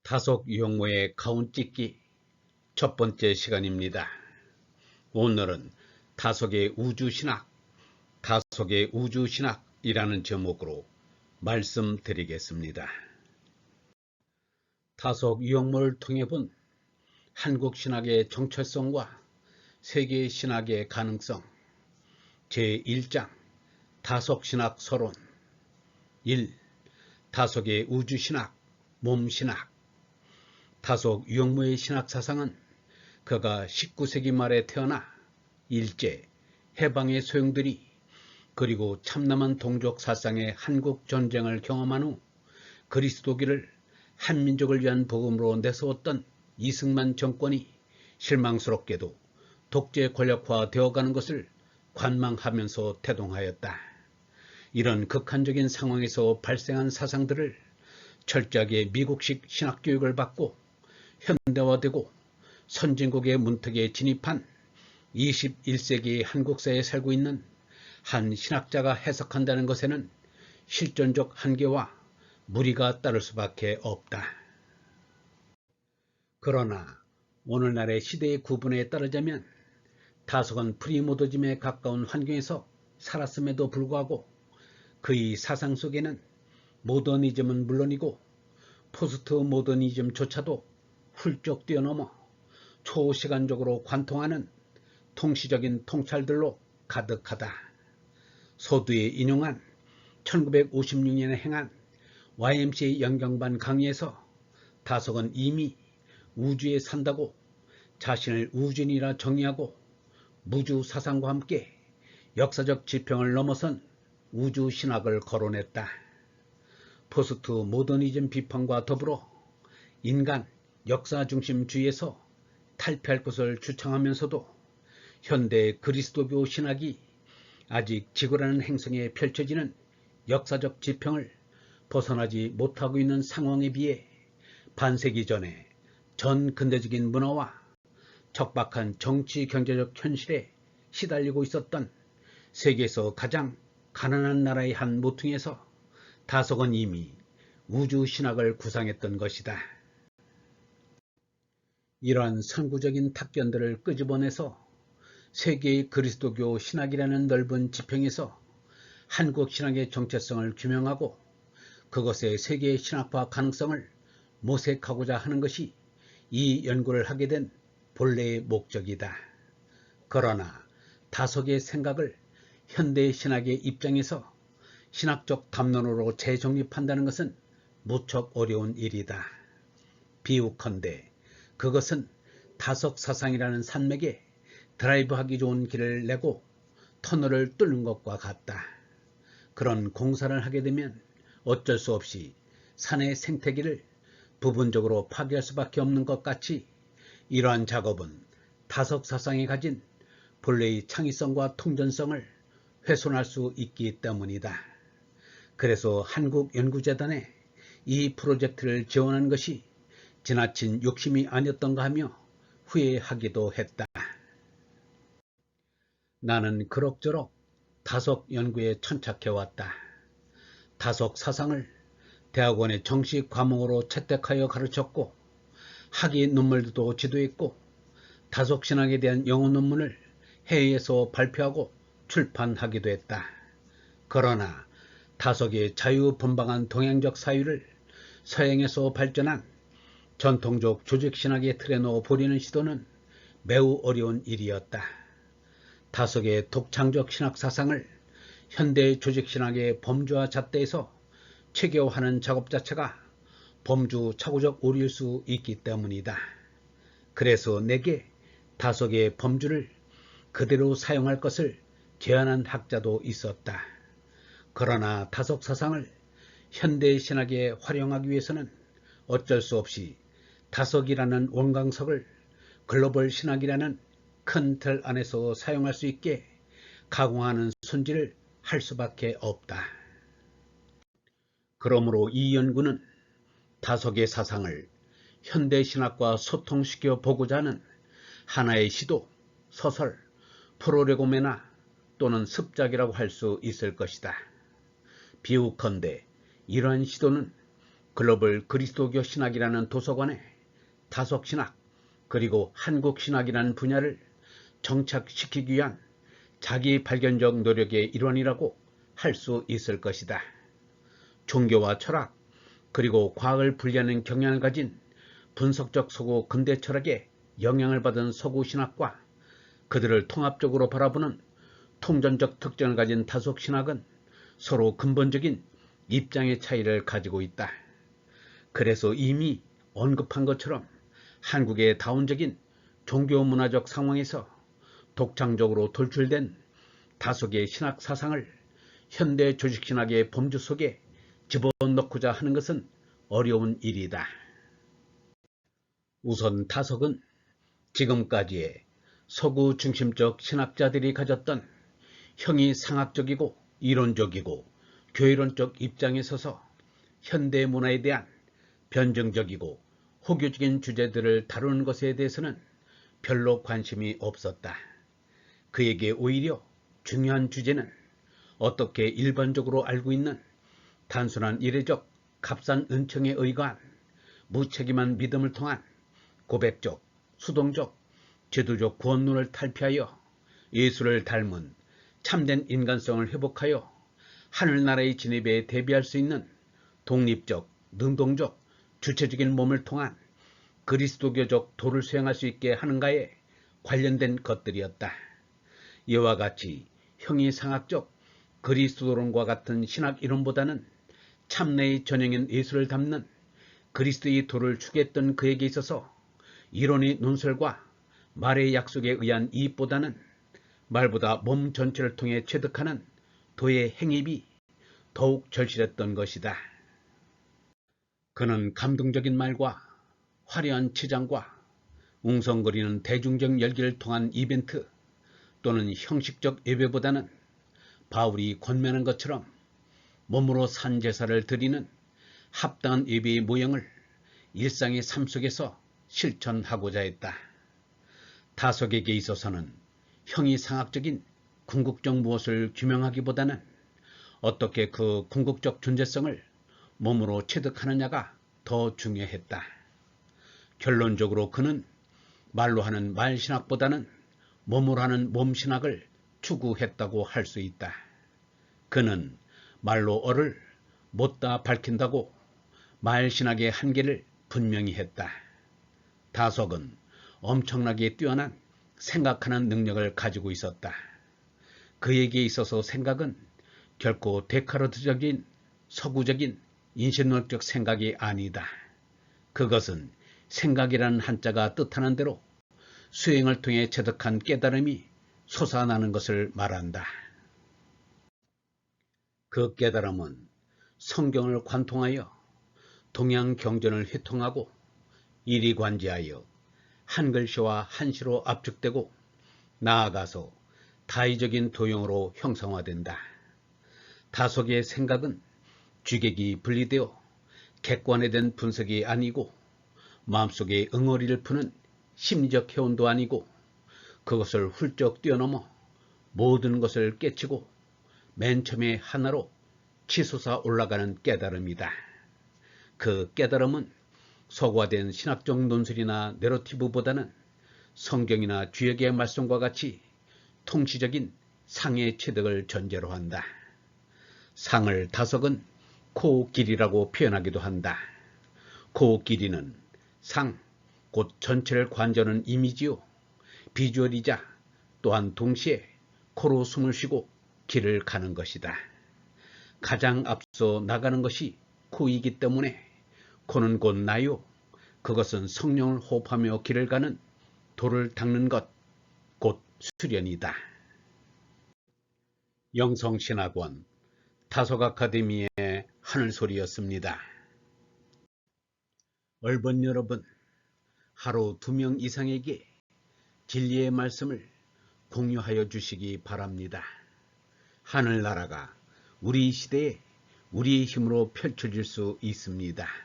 다속 유형모의 가운찢기 첫 번째 시간입니다. 오늘은 다속의 우주신학, 다속의 우주신학이라는 제목으로 말씀드리겠습니다. 다속 유형모를 통해 본 한국신학의 정체성과 세계신학의 가능성 제1장 다속신학 서론 1. 다속의 우주신학, 몸신학 다속 유형모의 신학사상은 그가 19세기 말에 태어나 일제, 해방의 소용돌이 그리고 참남한 동족 사상의 한국전쟁을 경험한 후 그리스도기를 한민족을 위한 복음으로 내세웠던 이승만 정권이 실망스럽게도 독재 권력화 되어가는 것을 관망하면서 태동하였다. 이런 극한적인 상황에서 발생한 사상들을 철저하게 미국식 신학교육을 받고 현대화되고 선진국의 문턱에 진입한 21세기 한국사에 살고 있는 한 신학자가 해석한다는 것에는 실존적 한계와 무리가 따를 수밖에 없다. 그러나 오늘날의 시대의 구분에 따르자면 다속은 프리모더즘에 가까운 환경에서 살았음에도 불구하고 그의 사상 속에는 모더니즘은 물론이고 포스트 모더니즘조차도 훌쩍 뛰어넘어 초시간적으로 관통하는 통시적인 통찰들로 가득하다. 서두에 인용한 1956년에 행한 YMCA 연경반 강의에서 다속은 이미 우주에 산다고 자신을 우주인이라 정의하고 무주 사상과 함께 역사적 지평을 넘어선 우주신학을 거론했다. 포스트 모더니즘 비판과 더불어 인간 역사중심주의에서 탈피할 것을 주창하면서도 현대 그리스도교 신학이 아직 지구라는 행성에 펼쳐지는 역사적 지평을 벗어나지 못하고 있는 상황에 비해 반세기 전에 전 근대적인 문화와 척박한 정치 경제적 현실에 시달리고 있었던 세계에서 가장 가난한 나라의 한 모퉁이에서 다속은 이미 우주신학을 구상했던 것이다. 이러한 선구적인 탁견들을 끄집어내서 세계의 그리스도교 신학이라는 넓은 지평에서 한국 신학의 정체성을 규명하고 그것의 세계의 신학화 가능성을 모색하고자 하는 것이 이 연구를 하게 된 본래의 목적이다. 그러나 다속의 생각을 현대 신학의 입장에서 신학적 담론으로 재정립한다는 것은 무척 어려운 일이다. 비유컨대 그것은 다속 사상이라는 산맥에 드라이브하기 좋은 길을 내고 터널을 뚫는 것과 같다. 그런 공사를 하게 되면 어쩔 수 없이 산의 생태계를 부분적으로 파괴할 수밖에 없는 것 같이 이러한 작업은 다속 사상이 가진 본래의 창의성과 통전성을 훼손할 수 있기 때문이다. 그래서 한국연구재단에 이 프로젝트를 지원한 것이 지나친 욕심이 아니었던가 하며 후회하기도 했다. 나는 그럭저럭 다속 연구에 천착해왔다. 다속 사상을 대학원의 정식 과목으로 채택하여 가르쳤고 학위 논문들도 지도했고 다속 신학에 대한 영어 논문을 해외에서 발표하고 출판하기도 했다. 그러나 다속의 자유분방한 동양적 사유를 서양에서 발전한 전통적 조직신학의 틀에 넣어 보려는 시도는 매우 어려운 일이었다. 다속의 독창적 신학 사상을 현대 조직신학의 범주화 잣대에서 체계화하는 작업 자체가 범주착오적 오류일 수 있기 때문이다. 그래서 내게 다속의 범주를 그대로 사용할 것을 제안한 학자도 있었다. 그러나 다속 사상을 현대 신학에 활용하기 위해서는 어쩔 수 없이 다속이라는 원광석을 글로벌 신학이라는 큰 틀 안에서 사용할 수 있게 가공하는 손질을 할 수밖에 없다. 그러므로 이 연구는 다속의 사상을 현대 신학과 소통시켜 보고자 하는 하나의 시도, 소설, 프로레고메나 또는 습작이라고 할 수 있을 것이다. 비유컨대 이러한 시도는 글로벌 그리스도교 신학이라는 도서관에 다속신학 그리고 한국신학이라는 분야를 정착시키기 위한 자기 발견적 노력의 일환이라고 할 수 있을 것이다. 종교와 철학 그리고 과학을 분리하는 경향을 가진 분석적 서구 근대 철학에 영향을 받은 서구 신학과 그들을 통합적으로 바라보는 통전적 특징을 가진 다속신학은 서로 근본적인 입장의 차이를 가지고 있다. 그래서 이미 언급한 것처럼 한국의 다원적인 종교문화적 상황에서 독창적으로 돌출된 다속의 신학 사상을 현대 조직신학의 범주 속에 집어넣고자 하는 것은 어려운 일이다. 우선 다속은 지금까지의 서구 중심적 신학자들이 가졌던 형이상학적이고 이론적이고 교회론적 입장에 서서 현대 문화에 대한 변증적이고 호교적인 주제들을 다루는 것에 대해서는 별로 관심이 없었다. 그에게 오히려 중요한 주제는 어떻게 일반적으로 알고 있는 단순한 이례적 값싼 은총에 의거한 무책임한 믿음을 통한 고백적, 수동적, 제도적 구원론을 탈피하여 예수를 닮은 참된 인간성을 회복하여 하늘나라의 진입에 대비할 수 있는 독립적, 능동적, 주체적인 몸을 통한 그리스도교적 도를 수행할 수 있게 하는가에 관련된 것들이었다. 이와 같이 형이상학적 그리스도론과 같은 신학 이론보다는 참내의 전형인 예수를 담는 그리스도의 도를 추구했던 그에게 있어서 이론의 논설과 말의 약속에 의한 이익보다는 말보다 몸 전체를 통해 체득하는 도의 행입이 더욱 절실했던 것이다. 그는 감동적인 말과 화려한 치장과 웅성거리는 대중적 열기를 통한 이벤트 또는 형식적 예배보다는 바울이 권면한 것처럼 몸으로 산 제사를 드리는 합당한 예배의 모형을 일상의 삶 속에서 실천하고자 했다. 다속에게 있어서는 형이상학적인 궁극적 무엇을 규명하기보다는 어떻게 그 궁극적 존재성을 몸으로 체득하느냐가 더 중요했다. 결론적으로 그는 말로 하는 말신학보다는 몸으로 하는 몸신학을 추구했다고 할 수 있다. 그는 말로 어를 못다 밝힌다고 말신학의 한계를 분명히 했다. 다속은 엄청나게 뛰어난 생각하는 능력을 가지고 있었다. 그에게 있어서 생각은 결코 데카르트적인 서구적인 인신론적 생각이 아니다. 그것은 생각이라는 한자가 뜻하는 대로 수행을 통해 체득한 깨달음이 솟아나는 것을 말한다. 그 깨달음은 성경을 관통하여 동양 경전을 회통하고 이리관지하여 한글씨와 한시로 압축되고 나아가서 다의적인 도형으로 형성화된다. 다속의 생각은 주객이 분리되어 객관화된 분석이 아니고 마음속의 응어리를 푸는 심리적 해온도 아니고 그것을 훌쩍 뛰어넘어 모든 것을 깨치고 맨 처음에 하나로 치솟아 올라가는 깨달음이다. 그 깨달음은 서구화된 신학적 논술이나 내러티브보다는 성경이나 주역의 말씀과 같이 통치적인 상의 체득을 전제로 한다. 상을 다속은 코길이라고 표현하기도 한다. 코길이는 상, 곧 전체를 관저하는 이미지요. 비주얼이자 또한 동시에 코로 숨을 쉬고 길을 가는 것이다. 가장 앞서 나가는 것이 코이기 때문에 코는 곧 나요. 그것은 성령을 호흡하며 길을 가는 도를 닦는 것, 곧 수련이다. 영성신학원 다속아카데미의 하늘소리였습니다. 얼번 여러분, 하루 2명 이상에게 진리의 말씀을 공유하여 주시기 바랍니다. 하늘나라가 우리 시대에 우리의 힘으로 펼쳐질 수 있습니다.